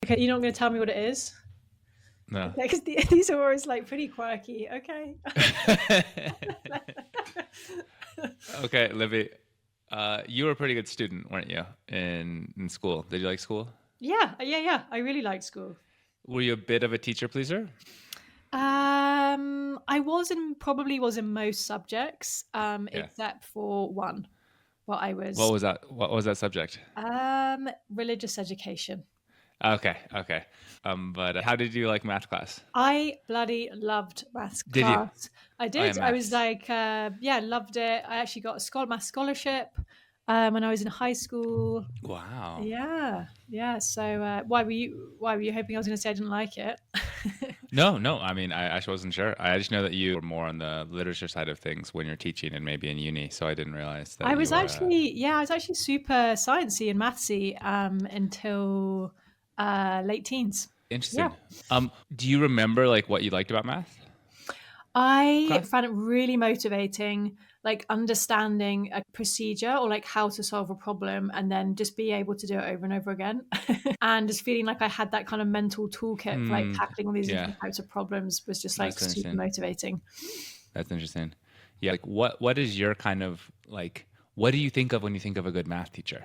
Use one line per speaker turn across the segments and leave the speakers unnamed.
Okay, you're not going to tell me what it is?
No.
Okay, because these are always like pretty quirky. Okay.
Okay, Libby. You were a pretty good student, weren't you, in school? Did you like school?
Yeah. I really liked school.
Were you a bit of a teacher pleaser?
I probably was in most subjects,
Yeah.
except for one. Well, I
What
was
was that? What was that subject?
religious education.
Okay, okay. But how did you like math class?
I bloody loved maths
Did you?
class. I
Oh yeah,
did. I was
maths.
like, yeah, loved it. I actually got a maths scholarship when I was in high school.
Wow.
Yeah. So why were you hoping I was going to say I didn't like it?
No, no. I mean, I actually wasn't sure. I just know that you were more on the literature side of things when you're teaching and maybe in uni. So I didn't realize that
I
you
was
were.
actually, yeah, I was actually super sciencey and mathsy until late teens. Yeah.
Interesting. Do you remember like what you liked about math
I
class?
found it really motivating, like understanding a procedure or like how to solve a problem and then just be able to do it over and over again. And just feeling like I had that kind of mental toolkit for like
Hmm.
tackling all these
Yeah,
different types of problems was just like
that's
super
interesting.
motivating.
That's interesting. Yeah, like what is your kind of like what do you think of when you think of a good math teacher?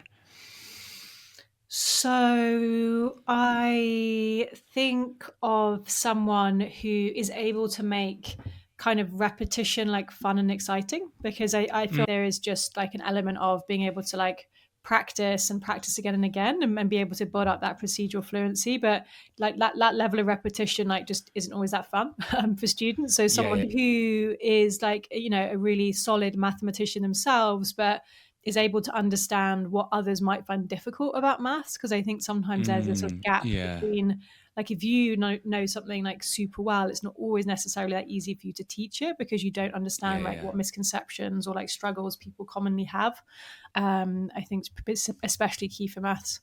So I think of someone who is able to make kind of repetition like fun and exciting because I feel there is just like an element of being able to like practice and practice again and again and be able to build up that procedural fluency. But like that level of repetition like just isn't always that fun for students. So
Yeah,
someone
yeah.
who is like, a really solid mathematician themselves, but is able to understand what others might find difficult about maths because I think sometimes there's this sort of gap
Yeah.
between like if you know something like super well, it's not always necessarily that easy for you to teach it because you don't
Yeah,
understand like
yeah.
what misconceptions or like struggles people commonly have. I think it's especially key for maths.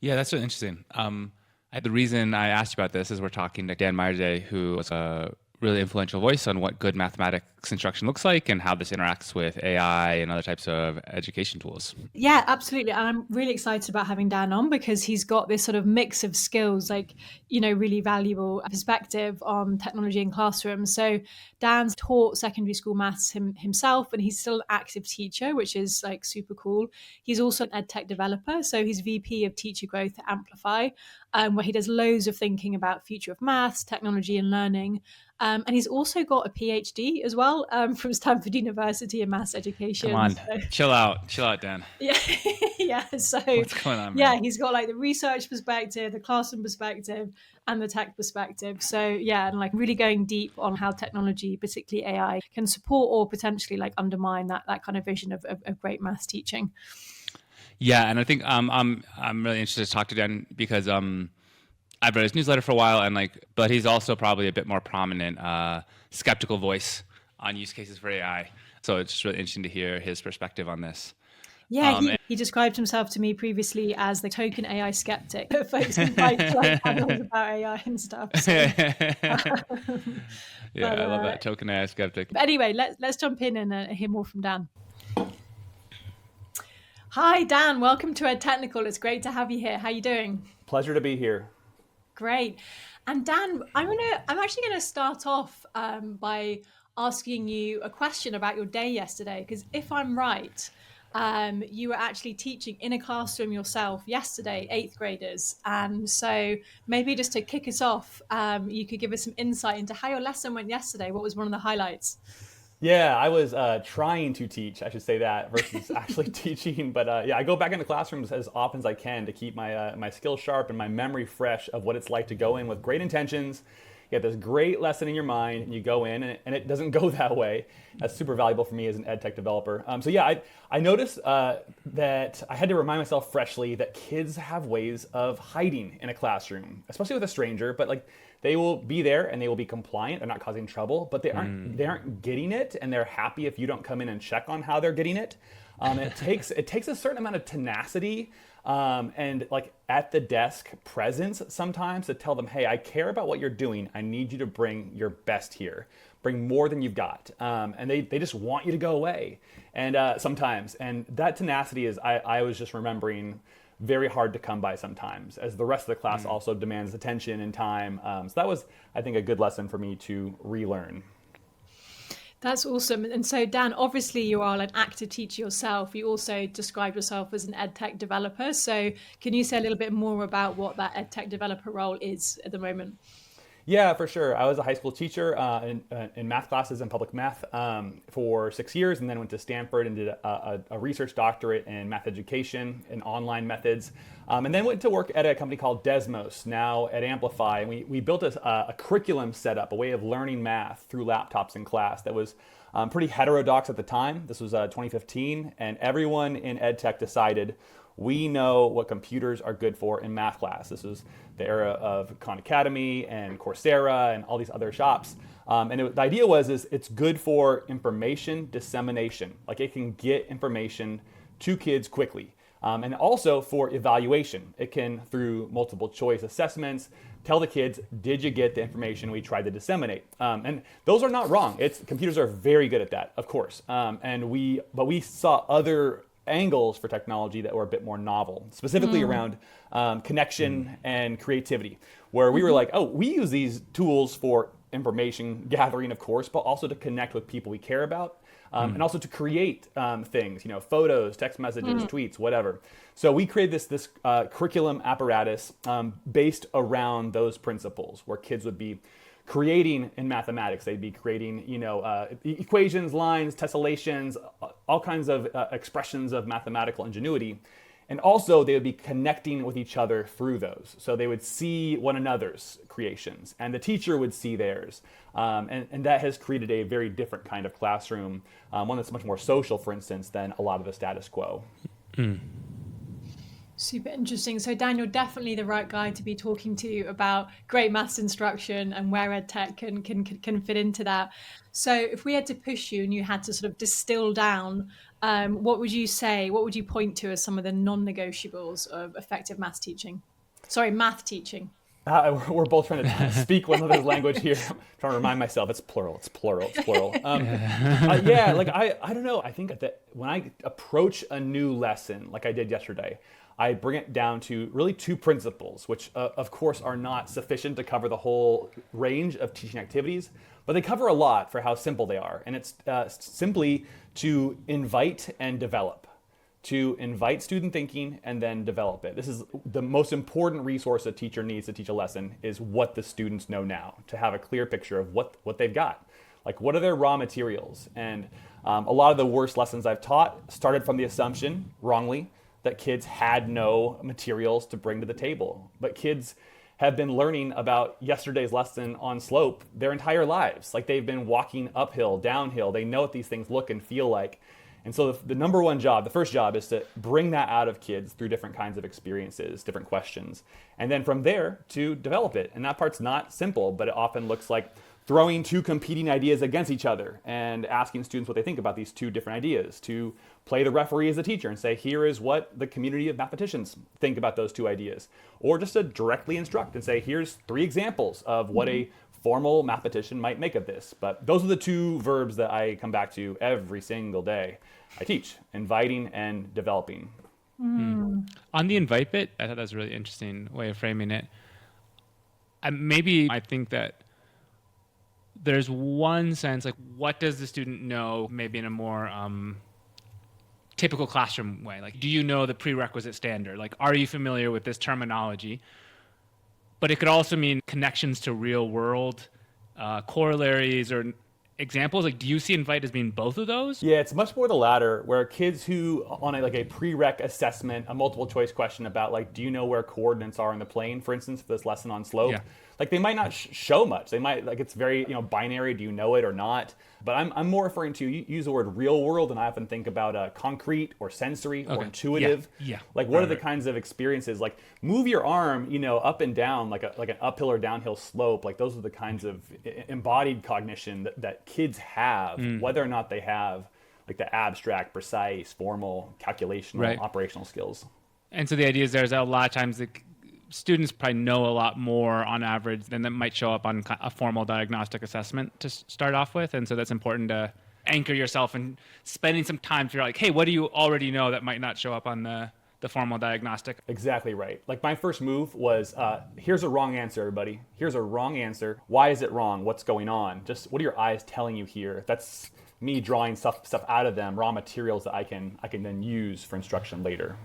Yeah, that's really interesting. The reason I asked you about this is we're talking to Dan Meyer today, who was a really influential voice on what good mathematics instruction looks like and how this interacts with AI and other types of education tools.
Yeah, absolutely. And I'm really excited about having Dan on because he's got this sort of mix of skills, like, really valuable perspective on technology in classrooms. So Dan's taught secondary school maths himself, and he's still an active teacher, which is like super cool. He's also an ed tech developer. So he's VP of Teacher Growth at Amplify, where he does loads of thinking about future of maths, technology, and learning. And he's also got a PhD as well from Stanford University in maths
Come
education.
on,
So
chill out, Dan.
yeah, yeah. So
What's going on,
yeah,
man?
he's got like the research perspective, the classroom perspective, and the tech perspective. So yeah, and like really going deep on how technology, particularly AI, can support or potentially like undermine that kind of vision of great maths teaching.
Yeah, and I think I'm really interested to talk to Dan because I've read his newsletter for a while, and but he's also probably a bit more prominent, skeptical voice on use cases for AI. So it's just really interesting to hear his perspective on this.
Yeah,
Um,
he described himself to me previously as the token AI skeptic. Folks can fight like panels about AI and stuff. So,
yeah,
but
I love that token AI skeptic.
but anyway, let's jump in and hear more from Dan. Hi, Dan. Welcome to Ed Technical. It's great to have you here. How you doing?
Pleasure to be here.
Great. And Dan, I'm actually gonna start off by asking you a question about your day yesterday. Because if I'm right, you were actually teaching in a classroom yourself yesterday, eighth graders. And so maybe just to kick us off, you could give us some insight into how your lesson went yesterday. What was one of the highlights?
Yeah, I was trying to teach, I should say that, versus actually teaching. But yeah, I go back into classrooms as often as I can to keep my skills sharp and my memory fresh of what it's like to go in with great intentions. You have this great lesson in your mind, and you go in, and it doesn't go that way. That's super valuable for me as an ed tech developer. So yeah, I noticed that I had to remind myself freshly that kids have ways of hiding in a classroom, especially with a stranger. But like they will be there and they will be compliant. They're not causing trouble, but they aren't getting it, and they're happy if you don't come in and check on how they're getting it. It takes a certain amount of tenacity and like at the desk presence sometimes to tell them, hey, I care about what you're doing. I need you to bring your best here. Bring more than you've got. And they just want you to go away. And sometimes, and that tenacity is, I was just remembering very hard to come by sometimes, as the rest of the class also demands attention and time. So that was, I think, a good lesson for me to relearn.
That's awesome. And so, Dan, obviously you are an active teacher yourself. You also describe yourself as an EdTech developer. So can you say a little bit more about what that EdTech developer role is at the moment?
Yeah, for sure. I was a high school teacher in math classes and public math for 6 years, and then went to Stanford and did a research doctorate in math education and online methods, and then went to work at a company called Desmos, now at Amplify. And we built a curriculum setup, a way of learning math through laptops in class that was pretty heterodox at the time. This was 2015, and everyone in EdTech decided we know what computers are good for in math class. This was the era of Khan Academy and Coursera and all these other shops. The idea was it's good for information dissemination. Like it can get information to kids quickly. And also for evaluation. It can, through multiple choice assessments, tell the kids, did you get the information we tried to disseminate? And those are not wrong. Computers are very good at that, of course. But we saw other angles for technology that were a bit more novel, specifically around connection and creativity, where we were like, oh, we use these tools for information gathering, of course, but also to connect with people we care about, and also to create things, photos, text messages, tweets, whatever. So we created this curriculum apparatus based around those principles, where kids would be creating in mathematics. They'd be creating, equations, lines, tessellations, all kinds of expressions of mathematical ingenuity. And also they would be connecting with each other through those. So they would see one another's creations and the teacher would see theirs. And that has created a very different kind of classroom, one that's much more social, for instance, than a lot of the status quo.
Super interesting. So Dan, you're definitely the right guy to be talking to about great maths instruction and where EdTech can fit into that. So if we had to push you and you had to sort of distill down, what would you say, what would you point to as some of the non-negotiables of effective math teaching? Math teaching.
We're both trying to speak one another's language here. I'm trying to remind myself it's plural. I don't know. I think that when I approach a new lesson, like I did yesterday, I bring it down to really two principles, which of course are not sufficient to cover the whole range of teaching activities, but they cover a lot for how simple they are. And it's simply to invite and develop. To invite student thinking and then develop it. This is the most important resource a teacher needs to teach a lesson, is what the students know now, to have a clear picture of what they've got. Like, what are their raw materials? And a lot of the worst lessons I've taught started from the assumption, wrongly, that kids had no materials to bring to the table. But kids have been learning about yesterday's lesson on slope their entire lives. Like, they've been walking uphill, downhill. They know what these things look and feel like. And so the number one job, the first job, is to bring that out of kids through different kinds of experiences, different questions. And then from there to develop it. And that part's not simple, but it often looks like throwing two competing ideas against each other and asking students what they think about these two different ideas, to play the referee as a teacher and say, here is what the community of mathematicians think about those two ideas. Or just to directly instruct and say, here's 3 examples of what a formal mathematician might make of this. But those are the 2 verbs that I come back to every single day I teach: inviting and developing.
On the invite bit, I thought that was a really interesting way of framing it. I think that there's one sense, like, what does the student know, maybe in a more typical classroom way? Like, do you know the prerequisite standard? Like, are you familiar with this terminology? But it could also mean connections to real world corollaries or examples. Like, do you see invite as being both of those?
Yeah, it's much more the latter, where kids who, on a prereq assessment, a multiple choice question about, like, do you know where coordinates are in the plane, for instance, for this lesson on slope?
Yeah.
Like, they might not show much. They might, it's very, binary, do you know it or not? But I'm more referring to, you use the word real world, and I often think about concrete or sensory or intuitive.
Yeah.
Like, what are the kinds of experiences? Like, move your arm, up and down, like an uphill or downhill slope. Like, those are the kinds of embodied cognition that kids have, whether or not they have, like, the abstract, precise, formal, calculational, operational skills.
And so the idea is there's a lot of times students probably know a lot more on average than that might show up on a formal diagnostic assessment to start off with. And so that's important to anchor yourself and spending some time to figure out, like, hey, what do you already know that might not show up on the the formal diagnostic.
Exactly right. Like my first move was, here's a wrong answer, everybody. Here's a wrong answer. Why is it wrong? What's going on? Just what are your eyes telling you here? That's me drawing stuff out of them, raw materials that I can then use for instruction later.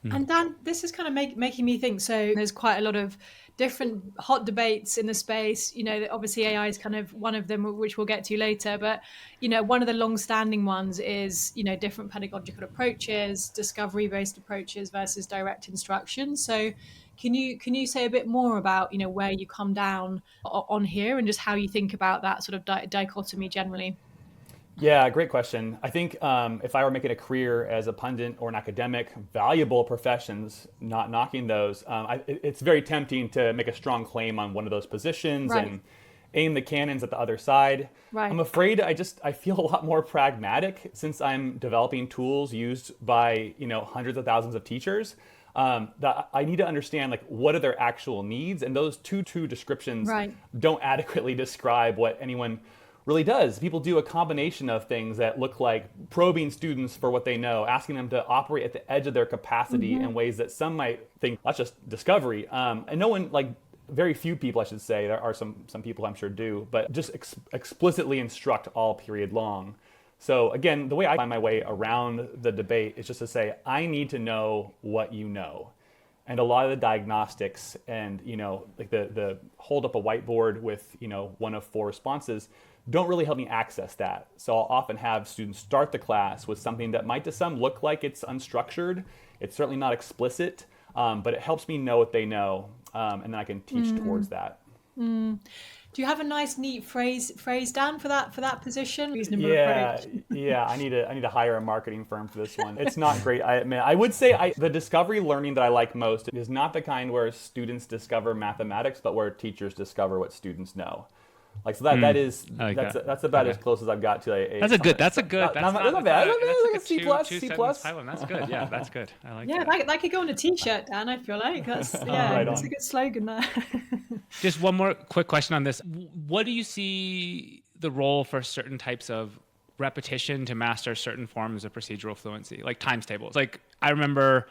And Dan, this is kind of making me think. So there's quite a lot of different hot debates in the space. Obviously AI is kind of one of them, which we'll get to later. But one of the long-standing ones is different pedagogical approaches, discovery-based approaches versus direct instruction. So can you say a bit more about where you come down on here and just how you think about that sort of dichotomy generally?
Yeah, great question. I think if I were making a career as a pundit or an academic, valuable professions, not knocking those, it's very tempting to make a strong claim on one of those positions
Right.
and aim the cannons at the other side.
Right.
I'm afraid I feel a lot more pragmatic since I'm developing tools used by hundreds of thousands of teachers. That I need to understand like what are their actual needs, and those two descriptions
Right.
don't adequately describe what anyone really does. People do a combination of things that look like probing students for what they know, asking them to operate at the edge of their capacity in ways that some might think that's just discovery. And no one, like very few people, I should say, there are some people I'm sure do, but just explicitly instruct all period long. So again, the way I find my way around the debate is just to say, I need to know what you know. And a lot of the diagnostics and, like the hold up a whiteboard with, one of four responses don't really help me access that. So I'll often have students start the class with something that might to some look like it's unstructured. It's certainly not explicit, but it helps me know what they know. And then I can teach towards that.
Do you have a nice, neat phrase, Dan, for that position? Reasonable
Yeah,
approach.
yeah. I need to hire a marketing firm for this one. It's not great, I admit. I would say the discovery learning that I like most is not the kind where students discover mathematics, but where teachers discover what students know. Like so that is
I like that.
that's about
Okay.
as close as I've got to a
That's a good. That's
not bad.
That's like a
C
two
plus.
sentence title. That's good. Yeah, that's good. I like
Yeah,
that.
that could go on a t-shirt, Dan, I feel like. That's
Right
that's
on.
a good slogan there.
Just one more quick question on this. What do you see the role for certain types of repetition to master certain forms of procedural fluency, like times tables? Like I remember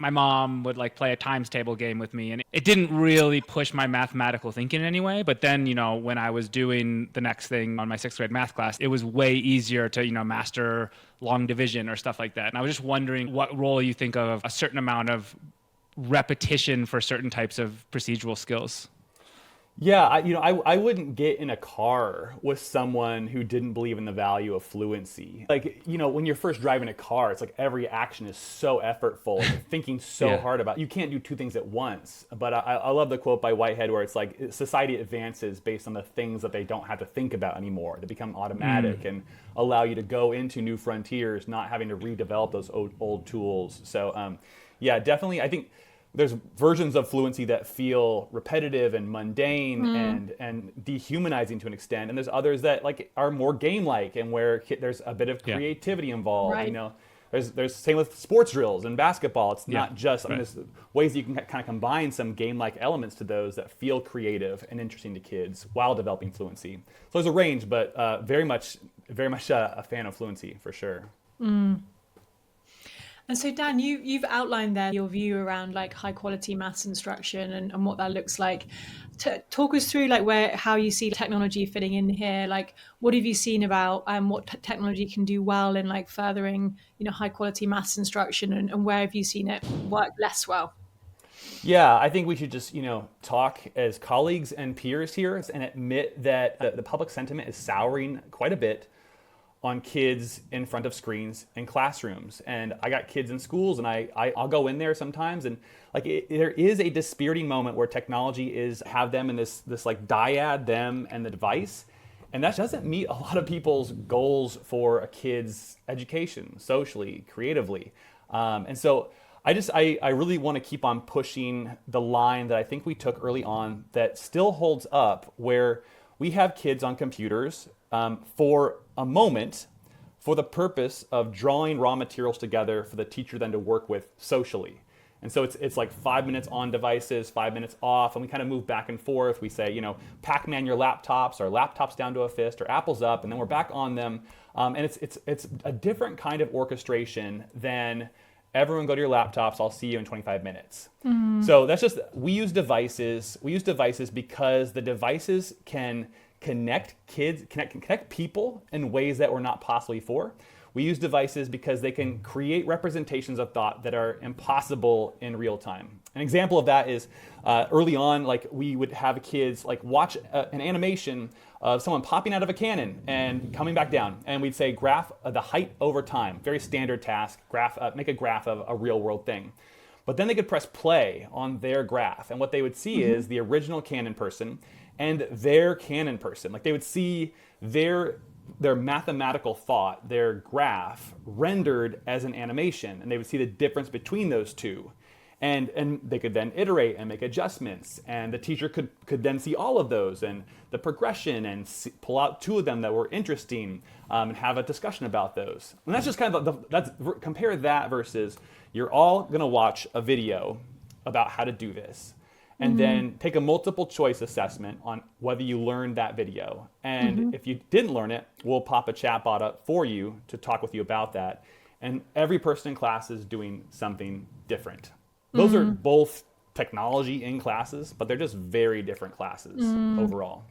my mom would like play a times table game with me, and it didn't really push my mathematical thinking in any way. But then, when I was doing the next thing on my 6th grade math class, it was way easier to, master long division or stuff like that. And I was just wondering what role you think of a certain amount of repetition for certain types of procedural skills.
Yeah, I wouldn't get in a car with someone who didn't believe in the value of fluency. Like, when you're first driving a car, it's like every action is so effortful, you're thinking so
Yeah.
hard about it. You can't do two things at once. But I love the quote by Whitehead where it's like society advances based on the things that they don't have to think about anymore. They become automatic and allow you to go into new frontiers, not having to redevelop those old tools. So, yeah, definitely, I think there's versions of fluency that feel repetitive and mundane and dehumanizing to an extent, and there's others that like are more game-like and where there's a bit of creativity involved.
Right.
There's same with sports drills and basketball. It's
Yeah,
not just. I mean,
right.
there's ways that you can kind of combine some game-like elements to those that feel creative and interesting to kids while developing fluency. So there's a range, but very much a fan of fluency for sure.
And so, Dan, you've outlined there your view around like high quality maths instruction and what that looks like. Talk us through like how you see technology fitting in here. Like, what have you seen about what technology can do well in like furthering high quality maths instruction, and where have you seen it work less well?
Yeah, I think we should just, talk as colleagues and peers here and admit that the public sentiment is souring quite a bit on kids in front of screens in classrooms. And I got kids in schools, and I'll go in there sometimes, and like there is a dispiriting moment where technology have them in this like dyad, them and the device. And that doesn't meet a lot of people's goals for a kid's education, socially, creatively. And so I really want to keep on pushing the line that I think we took early on that still holds up, where we have kids on computers for a moment for the purpose of drawing raw materials together for the teacher then to work with socially. And so it's like 5 minutes on devices, 5 minutes off, and we kind of move back and forth. We say, Pac-Man your laptops, or laptops down to a fist, or apples up, and then we're back on them. And it's a different kind of orchestration than everyone go to your laptops. I'll see you in 25 minutes. So that's just, we use devices. We use devices because the devices can connect kids, connect people in ways that were not possible before. We use devices because they can create representations of thought that are impossible in real time. An example of that is early on, like we would have kids like watch an animation of someone popping out of a cannon and coming back down, and we'd say graph the height over time. Very standard task. Make a graph of a real world thing. But then they could press play on their graph, and what they would see is the original cannon person and their cannon person. Like they would see their mathematical thought, their graph, rendered as an animation, and they would see the difference between those two. And they could then iterate and make adjustments, and the teacher could then see all of those and the progression and pull out two of them that were interesting, and have a discussion about those. And that's just kind of compare that versus you're all gonna watch a video about how to do this, and then take a multiple choice assessment on whether you learned that video. And if you didn't learn it, we'll pop a chatbot up for you to talk with you about that. And every person in class is doing something different. Those are both technology in classes, but they're just very different classes overall.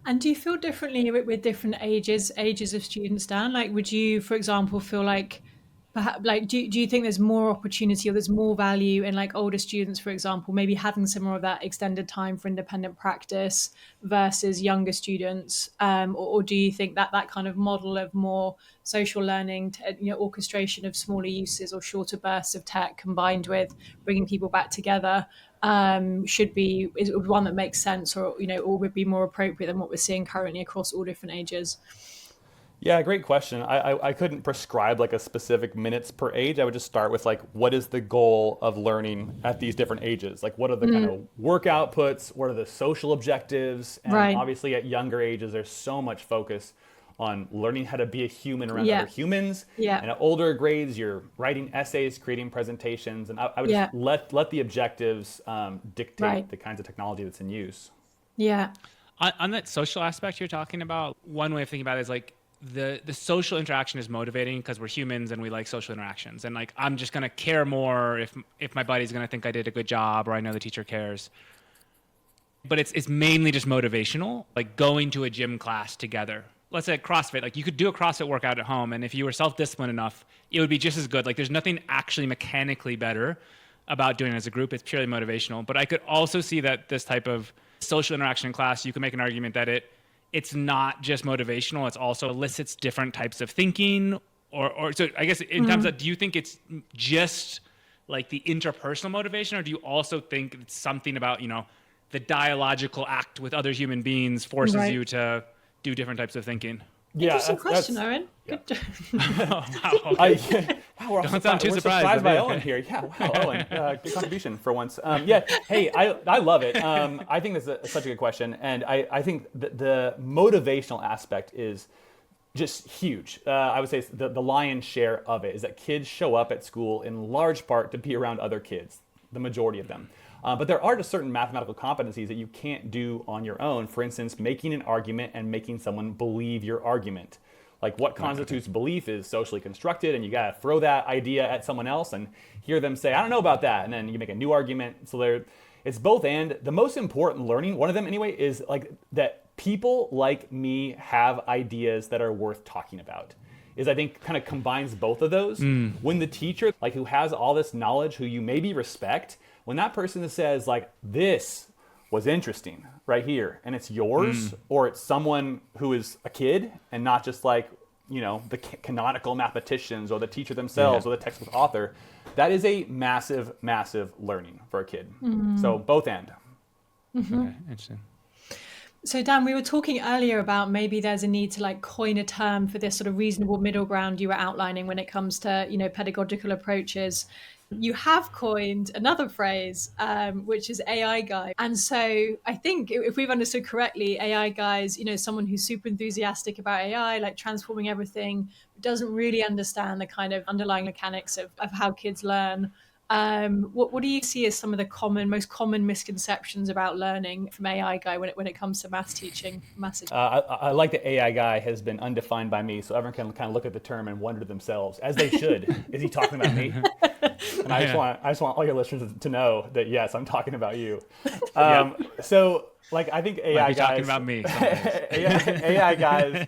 And do you feel differently with different ages of students, Dan? Like, would you, for example, feel like perhaps like do you think there's more opportunity or there's more value in like older students, for example, maybe having some more of that extended time for independent practice versus younger students, or do you think that that kind of model of more social learning, orchestration of smaller uses or shorter bursts of tech combined with bringing people back together, is one that makes sense, or or would be more appropriate than what we're seeing currently across all different ages?
Yeah, great question. I couldn't prescribe like a specific minutes per age. I would just start with like, what is the goal of learning at these different ages? Like, what are the kind of work outputs? What are the social objectives? And
Right.
obviously at younger ages, there's so much focus on learning how to be a human around
Yeah.
other humans.
Yeah.
And at older grades, you're writing essays, creating presentations. And I would
Yeah.
just let the objectives dictate
Right.
the kinds of technology that's in use.
Yeah.
On that social aspect you're talking about, one way of thinking about it is like the social interaction is motivating because we're humans and we like social interactions. And like, I'm just going to care more if my buddy's going to think I did a good job or I know the teacher cares. But it's mainly just motivational, like going to a gym class together. Let's say CrossFit, like you could do a CrossFit workout at home, and if you were self-disciplined enough, it would be just as good. Like there's nothing actually mechanically better about doing it as a group. It's purely motivational. But I could also see that this type of social interaction in class, you could make an argument that it's not just motivational, it's also elicits different types of thinking. Or so I guess in terms of, do you think it's just like the interpersonal motivation, or do you also think it's something about, the dialogical act with other human beings forces
Right.
you to do different types of thinking?
Yeah,
Interesting question, Owen.
yeah.
Good.
Wow, okay.
Wow, we're
Don't sound too
we're
surprised,
by
okay.
Owen here. Yeah, wow, Owen. Good contribution for once. Yeah, hey, I love it. I think this is such a good question. And I think the motivational aspect is just huge. I would say it's the lion's share of it is that kids show up at school in large part to be around other kids, the majority of them. But there are just certain mathematical competencies that you can't do on your own. For instance, making an argument and making someone believe your argument. Like what constitutes belief is socially constructed, and you gotta throw that idea at someone else and hear them say, I don't know about that. And then you make a new argument. So it's both and. The most important learning, one of them anyway, is like that people like me have ideas that are worth talking about. Is I think kind of combines both of those. When the teacher, like who has all this knowledge, who you maybe respect, when that person says like, this was interesting right here, and it's yours, or it's someone who is a kid and not just like, the canonical mathematicians or the teacher themselves or the textbook author, that is a massive, massive learning for a kid. So both and.
Okay, interesting.
So Dan, we were talking earlier about maybe there's a need to like coin a term for this sort of reasonable middle ground you were outlining when it comes to, pedagogical approaches. You have coined another phrase, which is AI guy. And so I think if we've understood correctly, AI guys, someone who's super enthusiastic about AI, like transforming everything, doesn't really understand the kind of underlying mechanics of how kids learn. What do you see as some of the most common misconceptions about learning from AI Guy when it comes to maths teaching?
I like that AI guy has been undefined by me, so everyone can kind of look at the term and wonder to themselves, as they should. Is he talking about me? And I just want all your listeners to know that yes, I'm talking about you. So like I think AI guys
talking about me.
AI guys,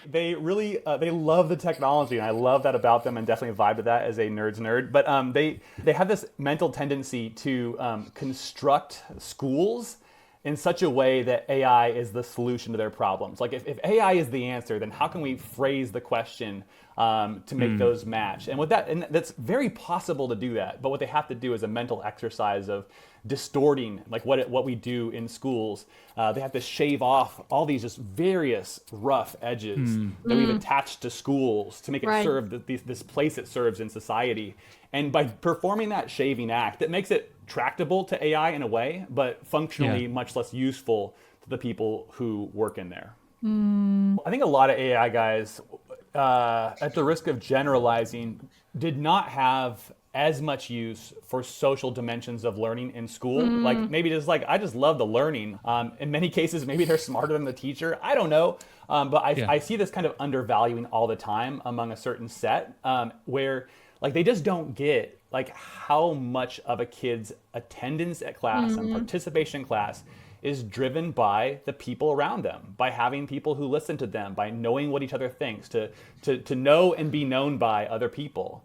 they really they love the technology, and I love that about them, and definitely vibe to that as a nerd's nerd. But they have this mental tendency to construct schools in such a way that AI is the solution to their problems. Like if AI is the answer, then how can we phrase the question to make those match? And that's very possible to do that. But what they have to do is a mental exercise of distorting like what we do in schools. They have to shave off all these just various rough edges that we've attached to schools to make it serve this place it serves in society. And by performing that shaving act, that makes it tractable to AI in a way, but functionally much less useful to the people who work in there. I think a lot of AI guys, at the risk of generalizing, did not have as much use for social dimensions of learning in school. Like maybe just like, I just love the learning. In many cases, maybe they're smarter than the teacher. I don't know. But I see this kind of undervaluing all the time among a certain set where like they just don't get like how much of a kid's attendance at class and participation in class is driven by the people around them, by having people who listen to them, by knowing what each other thinks, to know and be known by other people.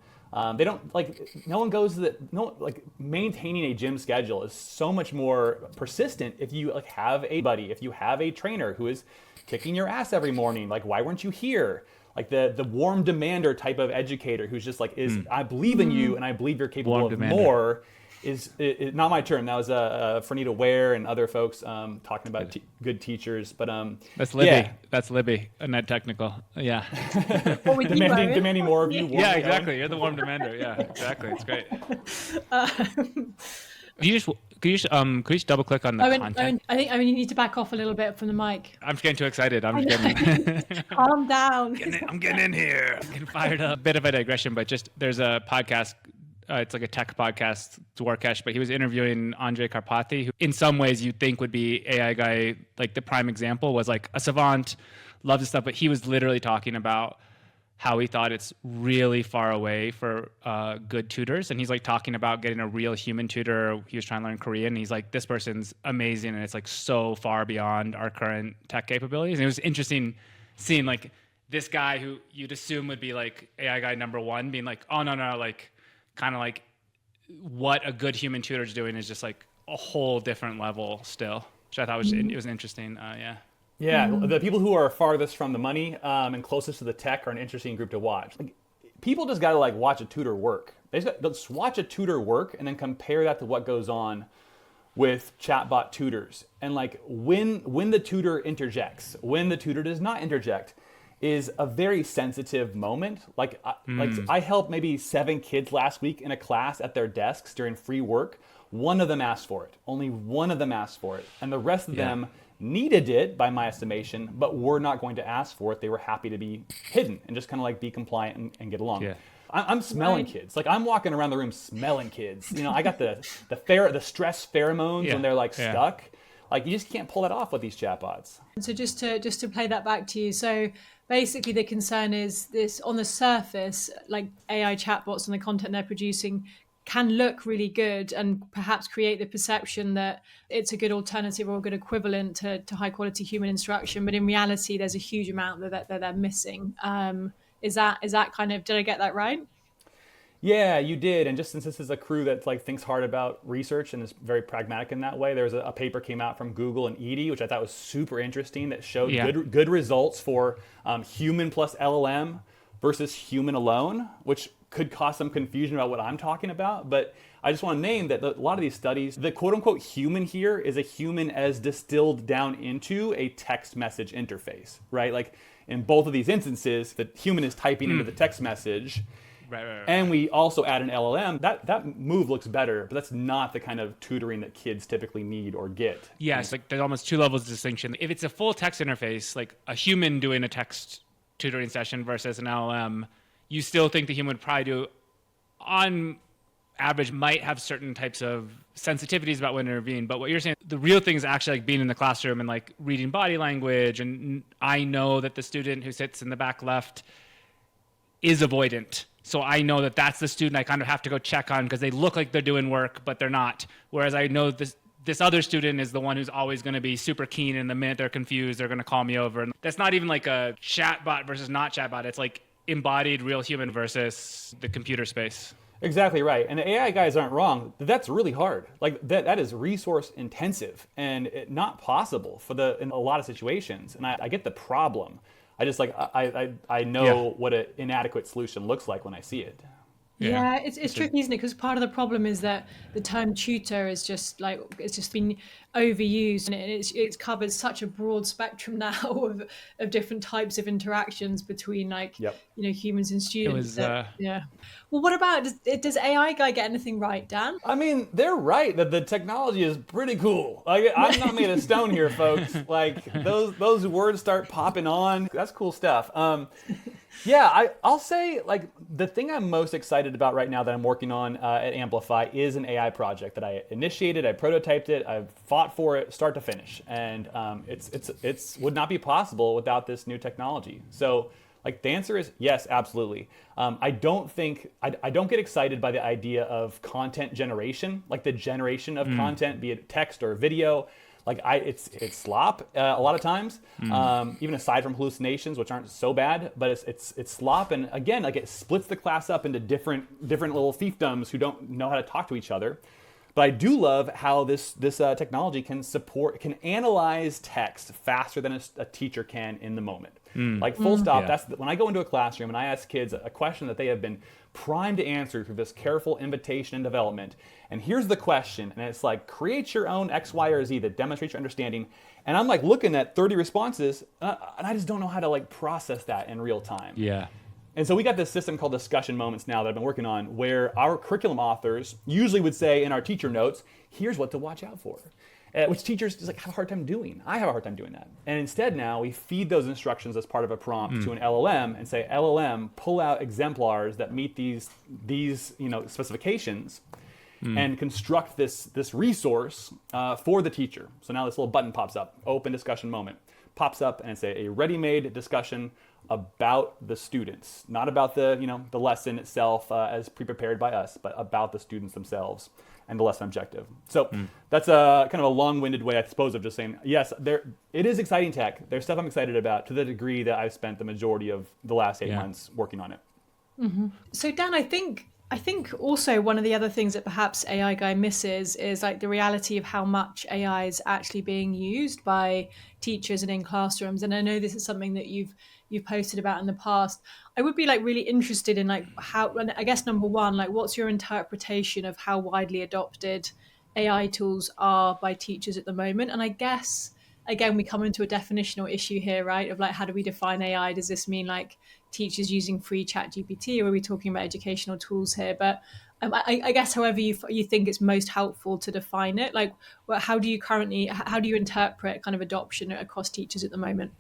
They don't like, no one goes to like maintaining a gym schedule is so much more persistent if you like have a buddy, if you have a trainer who is kicking your ass every morning. Like, why weren't you here? Like the warm demander type of educator who's just like, I believe in you and I believe you're capable
Warm
of
demander.
more. Is not my term. That was Fernita Ware and other folks talking about good teachers. But
That's Libby.
Yeah.
That's Libby. Net technical. Yeah.
What would you learn?
demanding more of you.
Yeah, exactly. You're the warm demander. Yeah, exactly. It's great. Could you just double click on the content?
I think you need to back off a little bit from the mic.
I'm just getting too excited. I'm just getting
Calm down.
I'm getting in here. I'm getting fired up. Bit of a digression, but just there's a podcast. It's like a tech podcast, Dwarkesh, but he was interviewing Andrej Karpathy, who in some ways you'd think would be AI guy, like the prime example, was like a savant, loves this stuff, but he was literally talking about how he thought it's really far away for good tutors. And he's like talking about getting a real human tutor. He was trying to learn Korean. And he's like, this person's amazing. And it's like so far beyond our current tech capabilities. And it was interesting seeing like this guy who you'd assume would be like AI guy number one being like, oh, no, like, kind of like what a good human tutor is doing is just like a whole different level still, which I thought was it was interesting.
Yeah, the people who are farthest from the money and closest to the tech are an interesting group to watch. Like, people just got to like watch a tutor work. Let's watch a tutor work and then compare that to what goes on with chatbot tutors. And like when the tutor interjects, when the tutor does not interject, is a very sensitive moment. Like I helped maybe 7 kids last week in a class at their desks during free work. One of them asked for it. Only one of them asked for it. And the rest of them needed it by my estimation, but were not going to ask for it. They were happy to be hidden and just kind of like be compliant and get along. Yeah. I'm smelling kids. Like I'm walking around the room smelling kids. You know, I got the stress pheromones when they're like stuck. Like you just can't pull that off with these chatbots.
So just to play that back to you. So basically the concern is this: on the surface, like AI chatbots and the content they're producing can look really good and perhaps create the perception that it's a good alternative or a good equivalent to high quality human instruction. But in reality, there's a huge amount that they're missing. Is that kind of, did I get that right?
Yeah, you did. And just since this is a crew that like thinks hard about research and is very pragmatic in that way, there's a paper came out from Google and Edie, which I thought was super interesting, that showed good results for human plus LLM versus human alone, which could cause some confusion about what I'm talking about. But I just want to name that a lot of these studies, the quote unquote human here is a human as distilled down into a text message interface, right? Like in both of these instances, the human is typing into the text message. Right. And we also add an LLM. That move looks better, but that's not the kind of tutoring that kids typically need or get.
Yes, like there's almost 2 levels of distinction. If it's a full text interface, like a human doing a text tutoring session versus an LLM, you still think the human would probably do on average might have certain types of sensitivities about when to intervene. But what you're saying, the real thing is actually like being in the classroom and like reading body language. And I know that the student who sits in the back left is avoidant. So I know that that's the student I kind of have to go check on because they look like they're doing work, but they're not. Whereas I know this other student is the one who's always going to be super keen, and the minute they're confused, they're going to call me over. And that's not even like a chatbot versus not chatbot. It's like embodied real human versus the computer space.
Exactly right. And the AI guys aren't wrong. That's really hard. Like that is resource intensive and not possible in a lot of situations. And I get the problem. I just like, I know what an inadequate solution looks like when I see it.
Yeah, it's tricky, isn't it? Because part of the problem is that the term tutor is just like it's just been overused, and it covers such a broad spectrum now of different types of interactions between like humans and students. Yeah. Well, what about does AI guy get anything right, Dan?
I mean, they're right that the technology is pretty cool. Like I'm not made of stone here, folks. Like those words start popping on. That's cool stuff. Yeah, I'll say like the thing I'm most excited about right now that I'm working on at Amplify is an AI project that I initiated, I prototyped it, I've fought for it start to finish, and it's would not be possible without this new technology. So like the answer is yes, absolutely. I don't get excited by the idea of content generation, like the generation of content, be it text or video. Like it's slop a lot of times, even aside from hallucinations, which aren't so bad, but it's slop. And again, like it splits the class up into different little fiefdoms who don't know how to talk to each other. But I do love how this technology can analyze text faster than a teacher can in the moment. Like full stop. Yeah. That's when I go into a classroom and I ask kids a question that they have been primed to answer through this careful invitation and development. And here's the question, and it's like, create your own X, Y, or Z that demonstrates your understanding. And I'm like looking at 30 responses, and I just don't know how to like process that in real time.
Yeah.
And so we got this system called discussion moments now that I've been working on, where our curriculum authors usually would say in our teacher notes, here's what to watch out for. Which teachers just like have a hard time doing. I have a hard time doing that. And instead now we feed those instructions as part of a prompt to an LLM and say, LLM, pull out exemplars that meet these specifications and construct this resource for the teacher. So now this little button pops up, open discussion moment, pops up, and it's a ready-made discussion about the students, not about the lesson itself as pre-prepared by us, but about the students themselves and the lesson objective. So that's a kind of a long-winded way, I suppose, of just saying, yes, it is exciting tech. There's stuff I'm excited about to the degree that I've spent the majority of the last 8 months working on it.
Mm-hmm. So Dan, I think also one of the other things that perhaps AI guy misses is like the reality of how much AI is actually being used by teachers and in classrooms. And I know this is something that you've posted about in the past. I would be like really interested in like how, and I guess number one, like what's your interpretation of how widely adopted AI tools are by teachers at the moment? And I guess, again, we come into a definitional issue here, right? Of like, how do we define AI? Does this mean like teachers using free chat GPT, or are we talking about educational tools here? But I guess however you think it's most helpful to define it, like how do you interpret kind of adoption across teachers at the moment?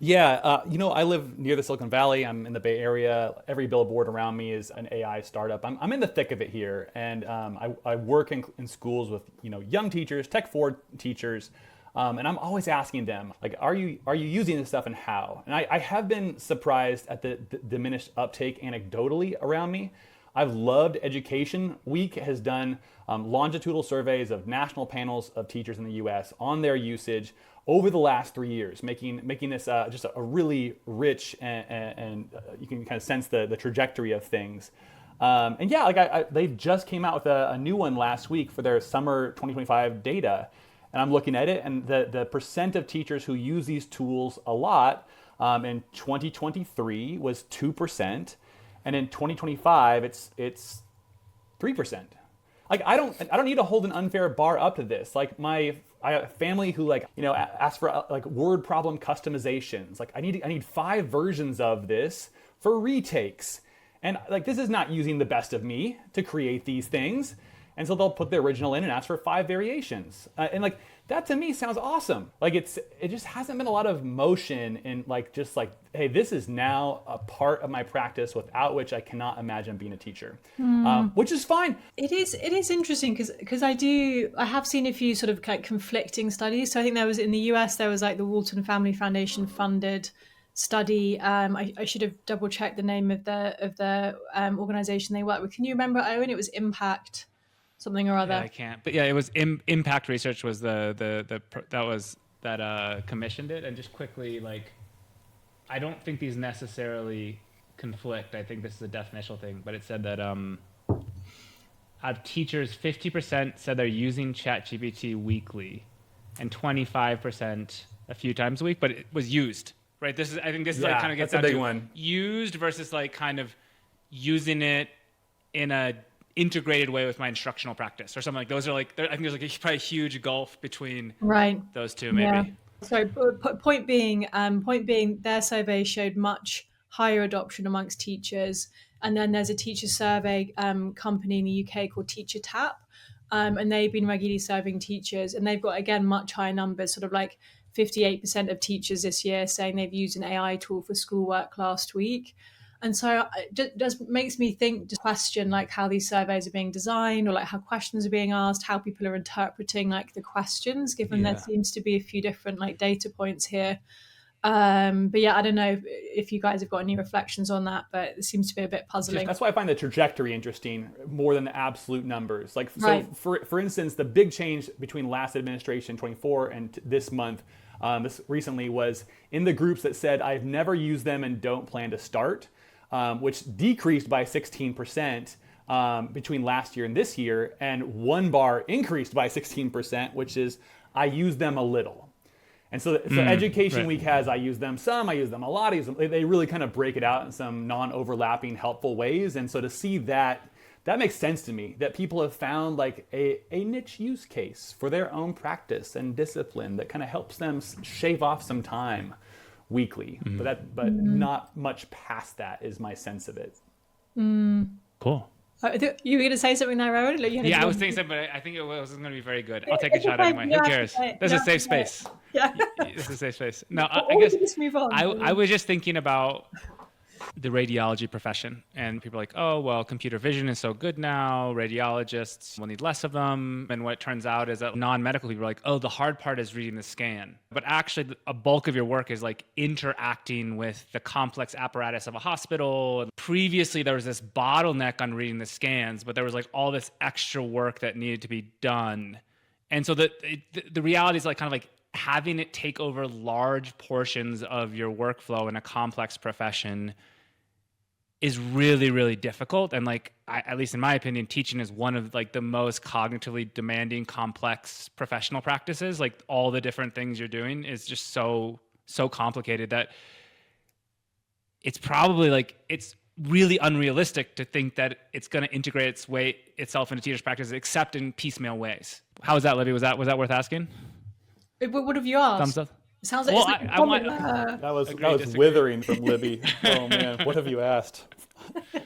Yeah, I live near the Silicon Valley. I'm in the Bay Area. Every billboard around me is an AI startup. I'm in the thick of it here, and I work in schools with young teachers, tech forward teachers, and I'm always asking them like, are you using this stuff and how? And I have been surprised at the diminished uptake anecdotally around me. I've loved Education Week has done longitudinal surveys of national panels of teachers in the U.S. on their usage over the last 3 years, making this just a really rich and you can kind of sense the trajectory of things. And yeah, like they just came out with a new one last week for their summer 2025 data, and I'm looking at it, and the percent of teachers who use these tools a lot in 2023 was 2%, and in 2025 it's 3%. Like I don't need to hold an unfair bar up to this. Like I have a family who ask for like word problem customizations. Like I need 5 versions of this for retakes. And like this is not using the best of me to create these things. And so they'll put the original in and ask for 5 variations. And like, that to me sounds awesome. Like it just hasn't been a lot of motion in like, just like, hey, this is now a part of my practice without which I cannot imagine being a teacher, which is fine.
It is interesting because I have seen a few sort of like conflicting studies. So I think there was in the US, there was like the Walton Family Foundation funded study. I should have double checked the name of the organization they work with. Can you remember, Owen? It was Impact something or other.
Yeah, I can't. But yeah, it was Impact Research was that commissioned it. And just quickly, like, I don't think these necessarily conflict. I think this is a definitional thing, but it said that out of teachers, 50% said they're using ChatGPT weekly, and 25% a few times a week. But it was used, right? I think this is like kind of gets
that's a
down
big
to
one.
used versus like kind of using it in a integrated way with my instructional practice or something. Like those are like, I think there's like probably a huge gulf between those two, maybe.
Yeah. So point being, their survey showed much higher adoption amongst teachers. And then there's a teacher survey company in the UK called Teacher Tap, and they've been regularly serving teachers, and they've got again much higher numbers, sort of like 58% of teachers this year saying they've used an AI tool for schoolwork last week. And so it just makes me think, just question like how these surveys are being designed, or like how questions are being asked, how people are interpreting like the questions, given there seems to be a few different like data points here. But yeah, I don't know if you guys have got any reflections on that, but it seems to be a bit puzzling.
That's why I find the trajectory interesting more than the absolute numbers. Like, so for instance, the big change between last administration 24 and this month, this recently, was in the groups that said, I've never used them and don't plan to start, which decreased by 16% between last year and this year, and one bar increased by 16%, which is I use them a little. And so Education Week has I use them some, I use them a lot. They really kind of break it out in some non-overlapping, helpful ways. And so to see that makes sense to me, that people have found like a niche use case for their own practice and discipline that kind of helps them shave off some time weekly. But not much past that is my sense of it.
Cool.
You were going to say something there, Rowan?
I was thinking something, but I think it wasn't going to be very good. I'll take a shot anyway. Who cares? This is a safe space.
Yeah.
This is a safe space. No, I guess
just move on.
I was just thinking about the radiology profession, and people are like, oh, well, computer vision is so good now, radiologists will need less of them. And what it turns out is that non-medical people are like, oh, the hard part is reading the scan. But actually, a bulk of your work is like interacting with the complex apparatus of a hospital. Previously, there was this bottleneck on reading the scans, but there was like all this extra work that needed to be done. And so the reality is like kind of like having it take over large portions of your workflow in a complex profession is really, really difficult. And like, at least in my opinion, teaching is one of like the most cognitively demanding, complex professional practices. Like all the different things you're doing is just so complicated that it's probably like, it's really unrealistic to think that it's going to integrate itself into teachers' practices, except in piecemeal ways. How was that, Libby? Was that worth asking?
What have you asked?
Thumbs up.
It sounds like
that was withering from Libby. Oh man, what have you asked?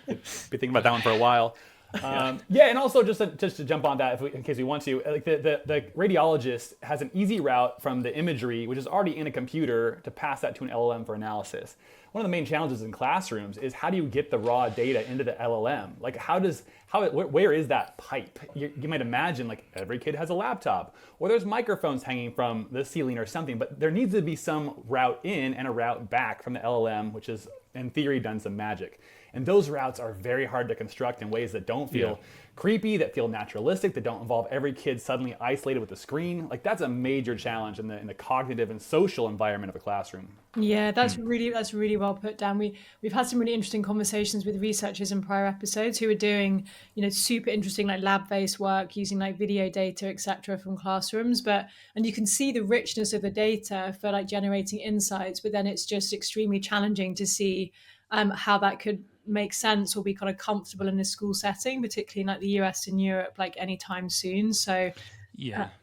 Be thinking about that one for a while. And also just to jump on that, in case we want to, like the radiologist has an easy route from the imagery, which is already in a computer, to pass that to an LLM for analysis. One of the main challenges in classrooms is how do you get the raw data into the LLM? Like where is that pipe? You might imagine like every kid has a laptop, or there's microphones hanging from the ceiling or something, but there needs to be some route in and a route back from the LLM, which is in theory done some magic. And those routes are very hard to construct in ways that don't feel creepy, that feel naturalistic, that don't involve every kid suddenly isolated with the screen. Like that's a major challenge in the cognitive and social environment of a classroom.
Yeah, that's really well put, Dan. We've had some really interesting conversations with researchers in prior episodes who are doing, super interesting like lab-based work using like video data, etc., from classrooms. And you can see the richness of the data for like generating insights, but then it's just extremely challenging to see how that could make sense or be kind of comfortable in a school setting, particularly in like the US and Europe, like anytime soon. So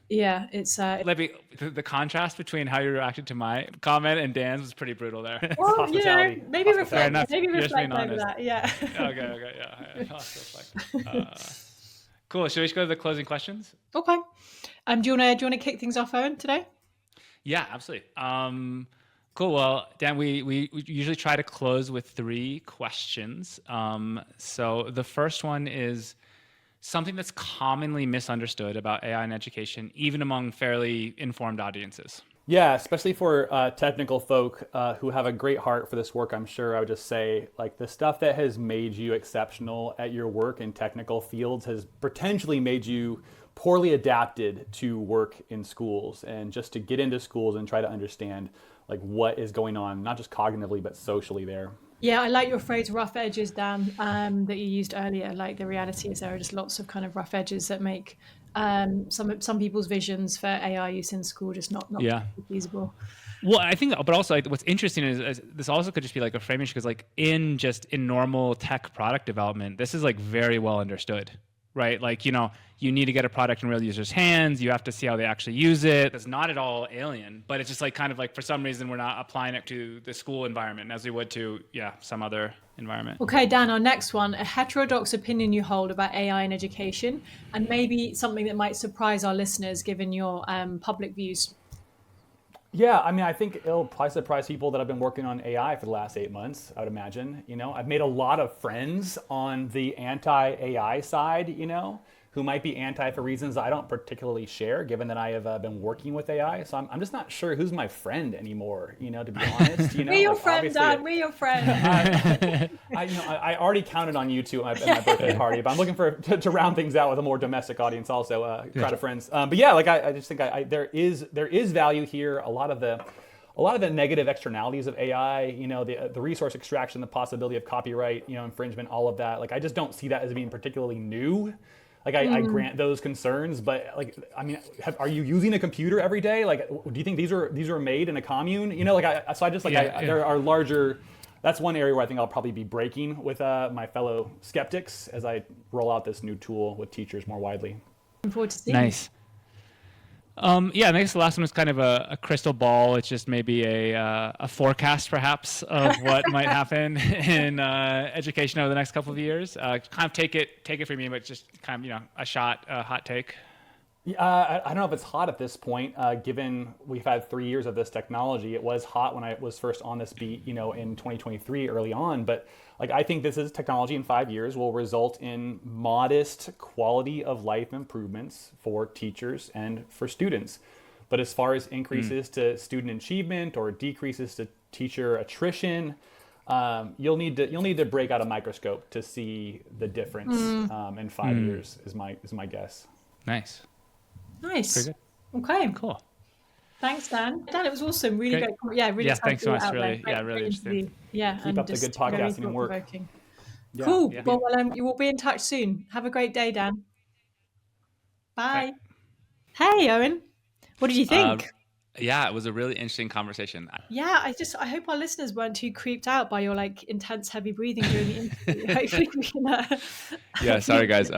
it's
Libby, the contrast between how you reacted to my comment and Dan's was pretty brutal there.
Well, maybe reflect over that. Yeah.
Okay. Yeah. Cool. Should we just go to the closing questions?
Okay. Do you wanna kick things off, Owen, today?
Yeah, absolutely. Cool. Well, Dan, we usually try to close with 3 questions. So the first one is something that's commonly misunderstood about AI in education, even among fairly informed audiences.
Yeah, especially for technical folk who have a great heart for this work, I'm sure I would just say, like, the stuff that has made you exceptional at your work in technical fields has potentially made you poorly adapted to work in schools, and just to get into schools and try to understand like what is going on, not just cognitively, but socially there.
Yeah, I like your phrase "rough edges," Dan, that you used earlier. Like the reality is there are just lots of kind of rough edges that make some people's visions for AI use in school just not
Yeah.
feasible.
Well, I think, but also like what's interesting is this also could just be like a framing issue because like in normal tech product development, this is like very well understood, right? Like, you need to get a product in real users' hands. You have to see how they actually use it. It's not at all alien, but it's just like kind of like for some reason we're not applying it to the school environment as we would to, some other environment.
Okay, Dan, our next one, a heterodox opinion you hold about AI in education, and maybe something that might surprise our listeners given your public views.
Yeah, I mean, I think it'll probably surprise people that have been working on AI for the last 8 months, I would imagine. I've made a lot of friends on the anti-AI side, who might be anti for reasons I don't particularly share, given that I have been working with AI. So I'm just not sure who's my friend anymore, to be honest.
We're your friend, Dan. We're your friend.
I already counted on you two at my birthday party, but I'm looking to round things out with a more domestic audience, also crowd of friends. But yeah, like I just think there is value here. A lot of the negative externalities of AI, the resource extraction, the possibility of copyright, infringement, all of that. Like I just don't see that as being particularly new. Like I grant those concerns, but like I mean, are you using a computer every day? Like, do you think these are made in a commune? There are larger. That's one area where I think I'll probably be breaking with my fellow skeptics as I roll out this new tool with teachers more widely.
Looking forward to seeing.
Nice. I guess the last one was kind of a crystal ball. It's just maybe a forecast, perhaps, of what might happen in education over the next couple of years. Kind of take it from me, but just kind of a hot take.
I don't know if it's hot at this point, given we've had 3 years of this technology. It was hot when I was first on this beat, in 2023 early on. But like I think this is technology in 5 years will result in modest quality of life improvements for teachers and for students. But as far as increases to student achievement or decreases to teacher attrition, you'll need to break out a microscope to see the difference in 5 years. Is my guess.
Nice.
Nice.
Pretty
Okay.
Cool.
Thanks, Dan. Dan, it was awesome. Really great. Yeah, really.
Yeah, thanks so much.
Really
interesting.
Yeah,
keep up the good podcasting and work.
Yeah. Cool. Yeah. Well, you will be in touch soon. Have a great day, Dan. Bye. Hey, Owen. What did you think?
Yeah, it was a really interesting conversation.
Yeah, I hope our listeners weren't too creeped out by your like intense heavy breathing during the interview. Hopefully we can,
Yeah, sorry guys.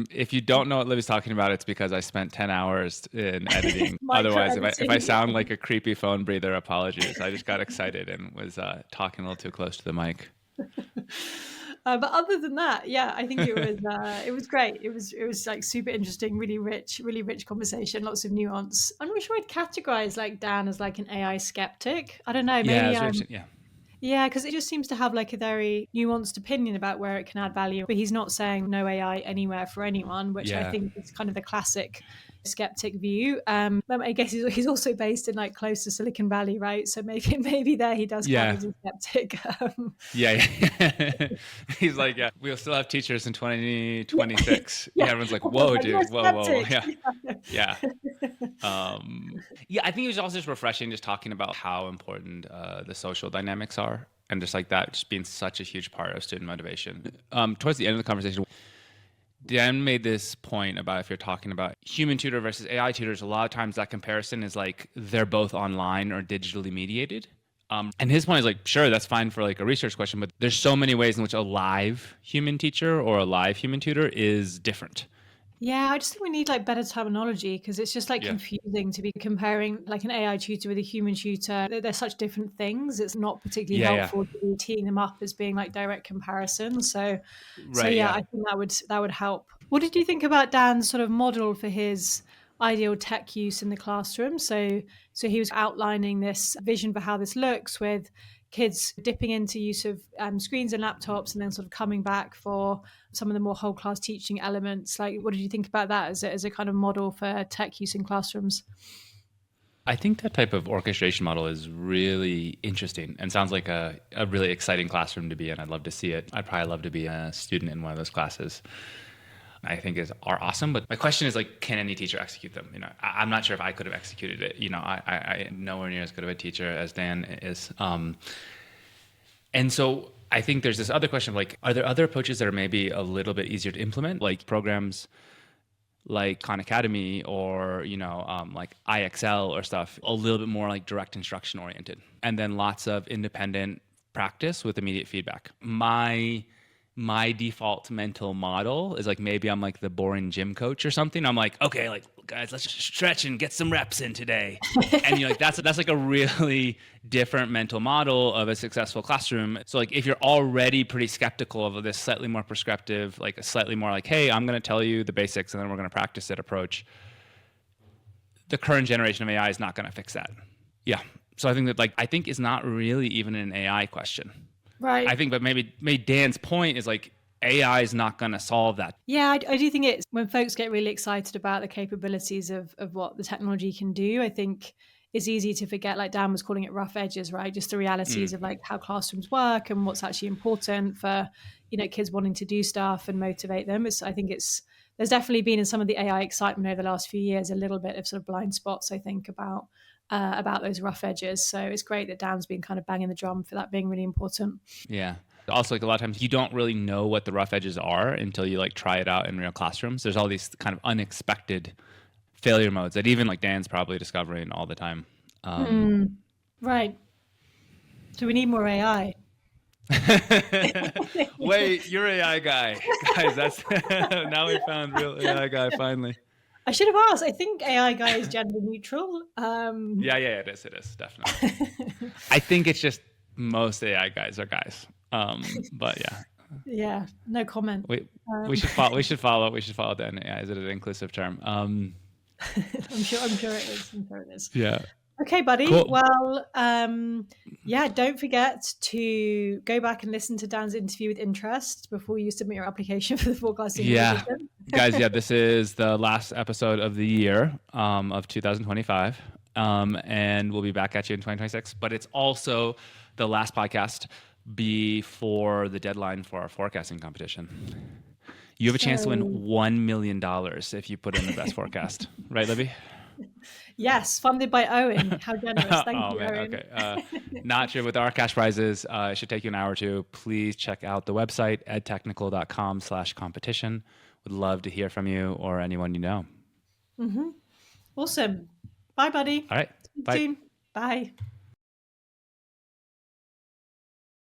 If you don't know what Libby's talking about, it's because I spent 10 hours in editing. Otherwise, if I sound like a creepy phone breather, apologies. I just got excited and was talking a little too close to the mic.
But other than that, yeah, I think it was great. It was like super interesting, really rich conversation, lots of nuance. I'm not sure I'd categorize like Dan as like an AI skeptic. I don't know, maybe yeah, because it just seems to have like a very nuanced opinion about where it can add value. But he's not saying no AI anywhere for anyone, which I think is kind of the classic skeptic view. I guess he's also based in like close to Silicon Valley, right? So maybe there he does count as a skeptic.
He's like, we'll still have teachers in 2026. Everyone's like, whoa, dude, whoa. Yeah. I think it was also just refreshing just talking about how important the social dynamics are, and just like that just being such a huge part of student motivation. Towards the end of the conversation, Dan made this point about if you're talking about human tutor versus AI tutors, a lot of times that comparison is like they're both online or digitally mediated. And his point is like, sure, that's fine for like a research question, but there's so many ways in which a live human teacher or a live human tutor is different.
Yeah, I just think we need like better terminology, because it's just like confusing to be comparing like an AI tutor with a human tutor. They're such different things. It's not particularly helpful to be teeing them up as being like direct comparisons. I think that would help What did you think about Dan's sort of model for his ideal tech use in the classroom? So he was outlining this vision for how this looks with kids dipping into use of screens and laptops and then sort of coming back for some of the more whole class teaching elements. Like, what did you think about that as a kind of model for tech use in classrooms?
I think that type of orchestration model is really interesting and sounds like a really exciting classroom to be in. I'd love to see it. I'd probably love to be a student in one of those classes. I think are awesome. But my question is like, can any teacher execute them? I'm not sure if I could have executed it. I nowhere near as good of a teacher as Dan is. And so I think there's this other question of like, are there other approaches that are maybe a little bit easier to implement, like programs like Khan Academy or like IXL or stuff, a little bit more like direct instruction oriented, and then lots of independent practice with immediate feedback. My default mental model is like, maybe I'm like the boring gym coach or something. I'm like, okay, like guys, let's just stretch and get some reps in today. And you're like, that's like a really different mental model of a successful classroom. So like, if you're already pretty skeptical of this slightly more prescriptive, like a slightly more like, hey, I'm going to tell you the basics and then we're going to practice it approach, the current generation of AI is not going to fix that. Yeah. So I think that I think it's not really even an AI question.
Right.
I think, but maybe Dan's point is like, AI is not going to solve that.
Yeah, I do think it's when folks get really excited about the capabilities of what the technology can do, I think it's easy to forget, like Dan was calling it rough edges, right? Just the realities of like how classrooms work and what's actually important for, kids wanting to do stuff and motivate them. There's definitely been in some of the AI excitement over the last few years, a little bit of sort of blind spots, I think, about those rough edges. So it's great that Dan's been kind of banging the drum for that being really important.
Yeah. Also, like a lot of times you don't really know what the rough edges are until you like try it out in real classrooms. There's all these kind of unexpected failure modes that even like Dan's probably discovering all the time.
Right. So we need more AI.
Wait, you're AI guy. Guys, that's now we found real AI guy finally.
I should have asked. I think AI guy is gender neutral.
Yeah, it is definitely. I think it's just most AI guys are guys. But yeah.
Yeah, no comment.
We should follow Dan. Yeah, is it an inclusive term?
I'm sure it is.
Yeah.
Okay, buddy.
Cool.
Well, don't forget to go back and listen to Dan's interview with interest before you submit your application for the forecasting.
Yeah, guys. Yeah, this is the last episode of the year of 2025, and we'll be back at you in 2026. But it's also the last podcast before the deadline for our forecasting competition. You have a chance to win $1 million if you put in the best forecast, right, Libby?
Yes, funded by Owen. How generous. Thank you,
man,
Owen.
Okay. Not sure with our cash prizes. It should take you an hour or two. Please check out the website, edtechnical.com/competition. Would love to hear from you or anyone you know.
Awesome. Bye, buddy.
All right.
See you
Bye.
soon. Bye.